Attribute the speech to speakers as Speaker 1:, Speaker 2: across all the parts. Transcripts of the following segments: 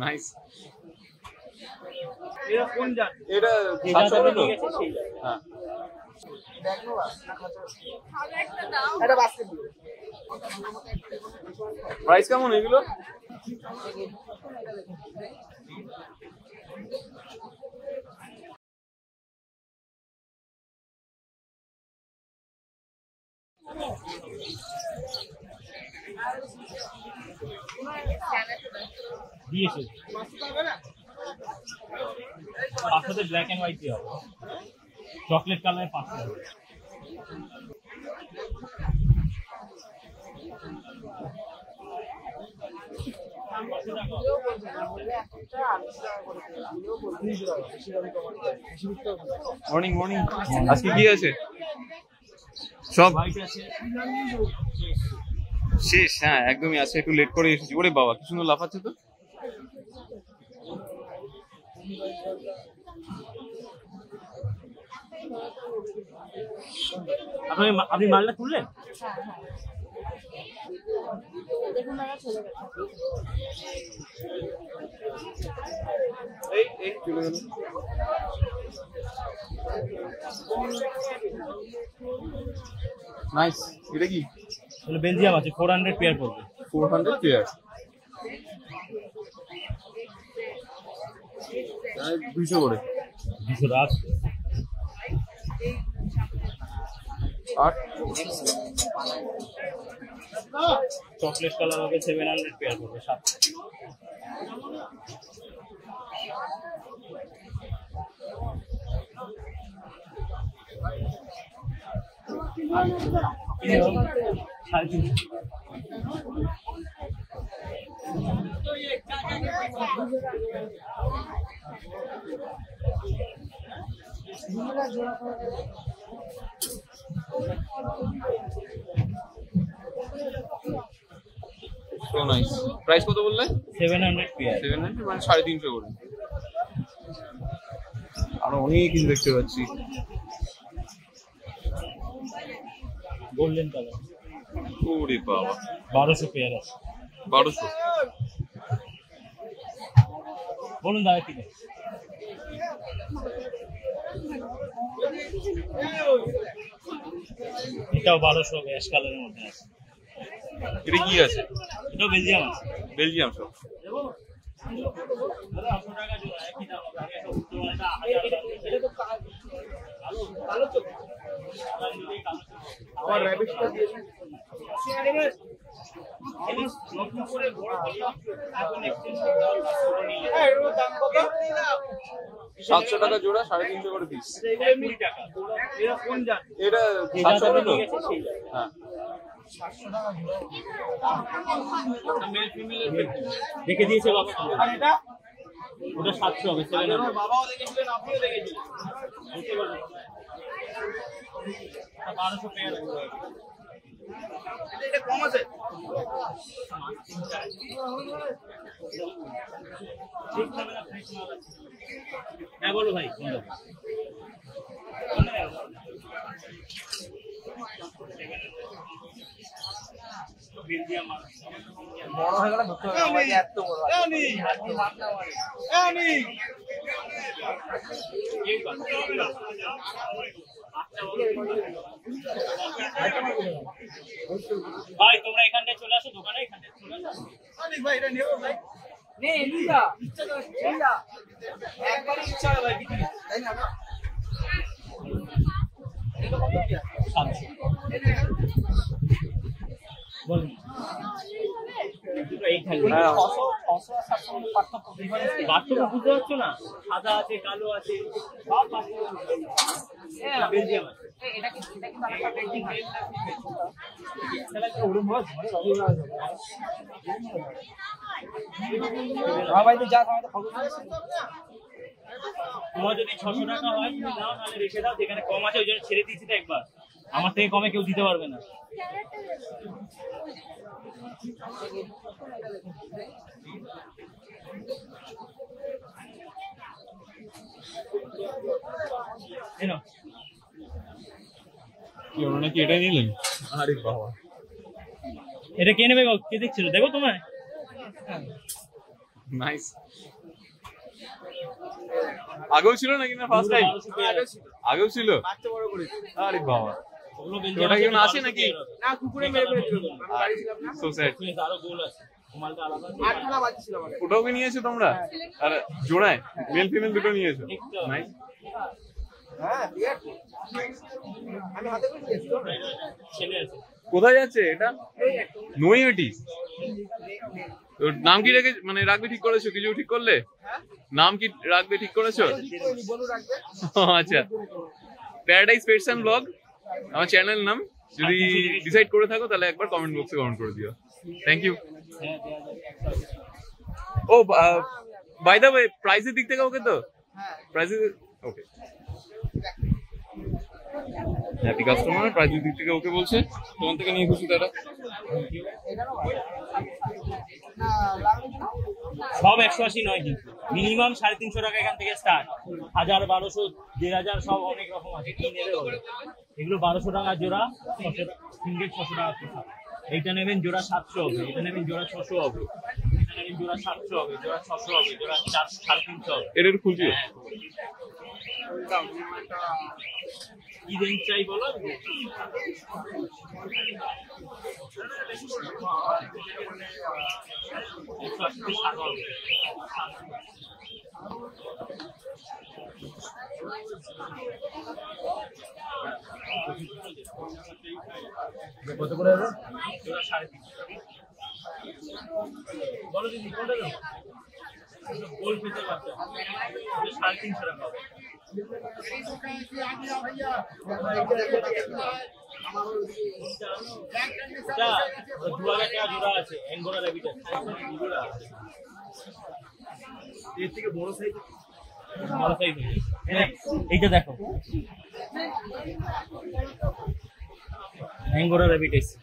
Speaker 1: Nice.
Speaker 2: এটা কোন জাত?
Speaker 1: এটা 700 তো? হ্যাঁ।
Speaker 2: এটা বাস্কেট দিও।
Speaker 1: প্রাইস কেমন এগুলো?
Speaker 3: দিয়েছে 500 ব্ল্যাক এন্ড হোয়াইট দিয়ে হবে, চকলেট কালারের 500 হবে।
Speaker 1: Morning morning. আজকে কি আছে? সব শেষ? হ্যাঁ একদমই আছে, একটু লেট করে এসেছি। ওরে বাবা কি সুন্দর লাফাচ্ছে তো।
Speaker 3: আপনি মালটা তুললেন?
Speaker 1: এই চলে গেল। নাইস। এটা কি?
Speaker 3: তাহলে বেলজিয়াম আছে, 400 পেয়ার পড়বে।
Speaker 1: 400 পেয়ার, 200 করে।
Speaker 3: 200 রাত।
Speaker 1: আর
Speaker 3: চকলেট কালার হবে 700 পেয়ার পড়বে, 7।
Speaker 1: So nice. প্রাইস কত বললে?
Speaker 3: 700 পেয়ার।
Speaker 1: 700 মানে 350 করে। আরো অনেক কিছু দেখতে পাচ্ছি।
Speaker 3: Golden colour.
Speaker 1: ওরে বাবা
Speaker 3: 1200 পেয়ার আছে।
Speaker 1: 1200।
Speaker 3: বলুন দাদা কি? এটাও 1200 হবে, অ্যাশ কালারের মধ্যে আছে।
Speaker 1: এটা কি আছে?
Speaker 3: এটাও বেলজিয়াম আছে।
Speaker 1: বেলজিয়াম সব।
Speaker 2: আমার র‍্যাবিটটা দিয়ে দিন।
Speaker 1: 700 টাকা জোড়া, 350 করে পিস।
Speaker 2: এটা কোন জাত?
Speaker 1: এটা 700 তো? হ্যাঁ।
Speaker 3: দেখে দিয়েছে বাবা।
Speaker 2: আর এটা
Speaker 3: ওটা 700 হবে, 700।
Speaker 2: বাবাও দেখেছিলেন, আপনিও দেখেছিলেন।
Speaker 3: 1200 পেয়ার।
Speaker 2: এটা কম আছে।
Speaker 3: হ্যাঁ বলো ভাই।
Speaker 2: বড় হয়ে গেলে ধরতে হবে, আমাকে এত বড়
Speaker 3: ভাই তোমরা এখানটায় চলে আসো, দোকানে এখানটায় চলে আসো।
Speaker 2: ভাই এটা নেব ভাই। নে নিয়া ইচ্ছা তো নিয়া একবার ইচ্ছা হয় ভাই বিক্রি, তাই না? এটা কত দিয়া?
Speaker 3: 700 বলুন। পার্থক্য বুঝতে পারছো না? সাদা আছে, কালো আছে, বেলজিয়াম আছে। তোমার যদি 600 টাকা হয় তুমি দাও, নাহলে রেখে দাও। যেখানে কম আছে ওই জন্য ছেড়ে দিয়েছি তো একবার। আমার থেকে কমে কেউ দিতে পারবে না।
Speaker 1: নাকি এটাই নিলেন? আরে বাবা
Speaker 3: এটা কে নেবে? কে দেখছিল? দেখো তোমায়
Speaker 1: নাইস। আগেও ছিল নাকি না ফার্স্ট টাইম? আগেও ছিল।
Speaker 2: বাচ্চা বড় করে
Speaker 1: আরে বাবা,
Speaker 3: ওগুলো
Speaker 1: ওটা কি না আসে নাকি?
Speaker 2: না কুকুরে মেরে মেরে দিল তো। আমি বাড়ি ছিলাম না,
Speaker 1: সো স্যাড।
Speaker 3: আরো গোল আছে, মালটা আলাদা।
Speaker 2: 8খানা বাচ্চা ছিল আমার কাছে।
Speaker 1: ওটাও কি নিয়েছো তোমরা? আর জোড়ায় মেল ফিমেল দুটো নিয়েছো? নাইস।
Speaker 2: হ্যাঁ বিয়ার তো। আমি হাতে করে দিয়েছি তো।
Speaker 3: ছেলে আছে।
Speaker 1: কোথায় যাচ্ছে এটা? নৈহাটি। তোর নাম কি রেখে মানে রাখবে ঠিক করেছো? কিছু ঠিক করলে? নাম কি রাখবে ঠিক করেছো?
Speaker 2: বলু রাখবে।
Speaker 1: আচ্ছা, প্যারাডাইস পেটস এন্ড ব্লগ আমার চ্যানেল নাম। যদি ডিসাইড করে থাকো তাহলে একবার কমেন্ট বক্সে কমেন্ট করে দিও। Thank you. ও বাই দ্য ওয়ে, প্রাইসের দিক থেকে ওকে তো? প্রাইসের ওকে, হ্যাপি কাস্টমার। প্রাইসের দিক থেকে ওকে বলছে, তোমার থেকে নিয়ে খুশি তারা।
Speaker 3: সব 180 নয় কিন্তু মিনিমাম 350 টাকা এখান থেকে স্টার্ট। 1000, 1200, 1000 সব অনেক রকম আছে। কি নেবে বলো? এগুলো 1200 টাকা জোড়া, সিঙ্গেল 600 টাকা পিস। এইটা নেবেন জোড়া 700 হবে, এটা নেবেন জোড়া 600 হবে, এটা নেবেন জোড়া 700 হবে, জোড়া 600 হবে, জোড়া 350 হবে।
Speaker 1: এটা একটু খুলছি।
Speaker 3: কি রেঞ্জ চাই বলো?
Speaker 2: কত করে হবে?
Speaker 3: জোড়া 350 বলো দিদি কোনটা দেবো? গোল ফিতের বাচ্চা 350 টাকা হবে। এটা 2000 টাকা জোড়া আছে, অ্যাঙ্গোরা র্যাবিট আছে।
Speaker 2: এর থেকে বড় সাইজ
Speaker 3: ভালো সাইজ এইটা দেখো, অ্যাঙ্গোরা র্যাবিট আছে।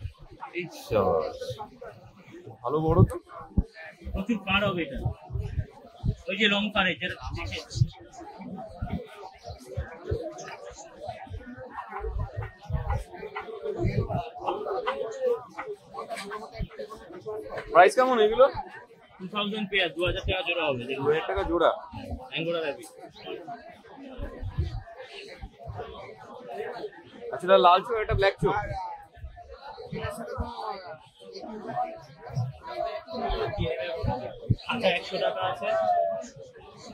Speaker 1: ভালো বড় তো।
Speaker 3: প্রচুর পার হবে এটা, ওই যে লং পারে যেটা দেখে।
Speaker 1: প্রাইস কেমন এগুলো?
Speaker 3: 2000 পেয়ার, 2000 টাকা জোড়া হবে।
Speaker 1: 2000 টাকা জোড়া
Speaker 3: অ্যাঙ্গোরা র্যাবিট।
Speaker 1: আচ্ছা, এটা লাল চোখ, এটা ব্ল্যাক চোখ।
Speaker 3: আচ্ছা 100 টাকা আছে।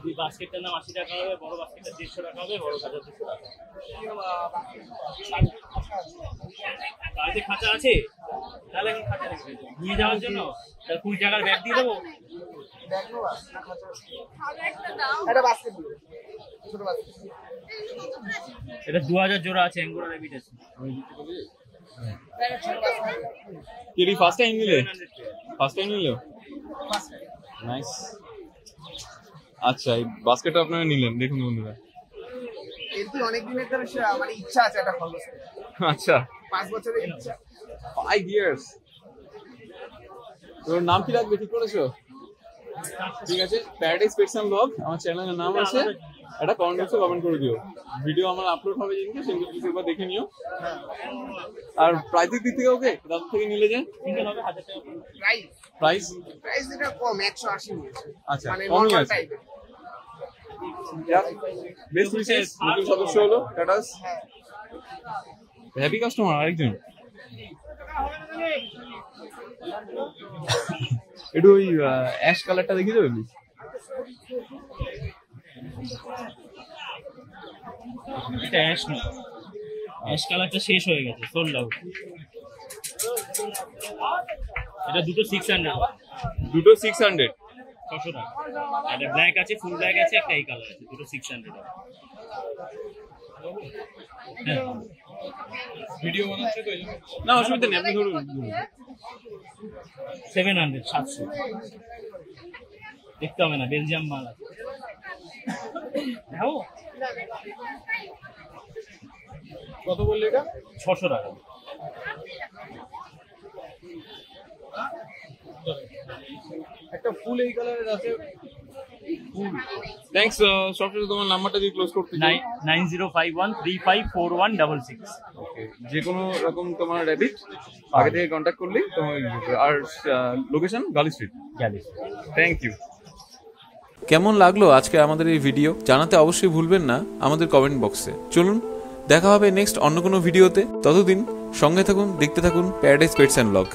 Speaker 3: এই বাস্কেটটার নাম 80 টাকা হবে, বড় বাস্কেটটা 150 টাকা হবে, বড় খাঁচা 200 টাকা। গাড়িতে খাঁচা আছে? তাহলে এখন খাঁচা রেখে দেবো। নিয়ে যাওয়ার জন্য তাহলে 20 টাকার ব্যাগ দিয়ে দেবো।
Speaker 2: ব্যাগ নেওয়া না খাঁচা? এটা বাস্কেট দিবে, ছোট বাস্কেট।
Speaker 3: এটা 2000 জোড়া আছে, অ্যাঙ্গোরা র্যাবিট আছে।
Speaker 1: কি ফার্স্ট টাইম নিলে? ফার্স্ট টাইম নিলে? নাইস। আচ্ছা, এই বাস্কেটটা আপনারা নিলেন, দেখুন বন্ধুরা।
Speaker 2: এরপর অনেক দিনের ধরে মানে ইচ্ছা আছে একটা খরচ।
Speaker 1: আচ্ছা,
Speaker 2: 5 বছরের ইচ্ছা।
Speaker 1: 5 ইয়ার্স। তোর নাম কি রাখবে ঠিক করেছো? ঠিক আছে, প্যারাডাইস পেটস এন্ড ব্লগ আমার চ্যানেলের নাম আছে। এটা কমেন্ট বক্সে কমেন্ট করে দিও। ভিডিও আমার আপলোড হবে যেদিনকে, সেদিন কিছু একবার দেখে নিও। আর প্রাইসের দিক থেকে ওকে, দাম থেকে নিলে যে
Speaker 3: সিঙ্গেল হবে 1000 টাকা।
Speaker 2: প্রাইস
Speaker 1: প্রাইস
Speaker 2: এটা কম, 180 নিয়েছে।
Speaker 1: আচ্ছা,
Speaker 2: মানে
Speaker 1: কমই
Speaker 2: নরমাল
Speaker 1: আছে।
Speaker 2: টাইপের।
Speaker 1: বেস্ট উইশেস, নতুন সদস্য হলো টাটাস। হ্যাপি কাস্টমার আরেকজন। একটু ওই অ্যাশ কালারটা দেখিয়ে দেবে প্লিজ।
Speaker 3: এটা অ্যাশ না, অ্যাশ কালারটা শেষ হয়ে গেছে, সোল্ড আউট। এটা দুটো 600,
Speaker 1: দুটো 600,
Speaker 3: 600 টাকা। একটা ব্ল্যাক আছে, ফুল ব্ল্যাক আছে, একটা এই কালার আছে, দুটো 600 টাকা। হ্যাঁ,
Speaker 1: ভিডিও বানাচ্ছে তো না, অসুবিধা নেই, আপনি ধরুন।
Speaker 3: 700, 700 দেখতে হবে না, বেলজিয়াম মাল আছে। হ্যাঁ,
Speaker 1: কত বললে এটা?
Speaker 3: 600 টাকা।
Speaker 1: একটা ফুল এই কালারের আছে, থ্যাঙ্কস। সবশেষে তোমার নাম্বারটা দিয়ে ক্লোজ করতে চাই।
Speaker 3: 9051354166।
Speaker 1: ওকে, যে কোনো রকম তোমার র্যাবিট আগে থেকে কন্ট্যাক্ট করলেই তোমার, আর location Galiff street. Thank you. কেমন লাগলো আজকে আমাদের এই ভিডিও জানাতে অবশ্যই ভুলবেন না আমাদের কমেন্ট বক্সে। চলুন দেখা হবে নেক্সট অন্য কোনো ভিডিওতে, ততদিন সঙ্গে থাকুন, দেখতে থাকুন প্যারাডাইস পেটস অ্যান্ড ব্লগ।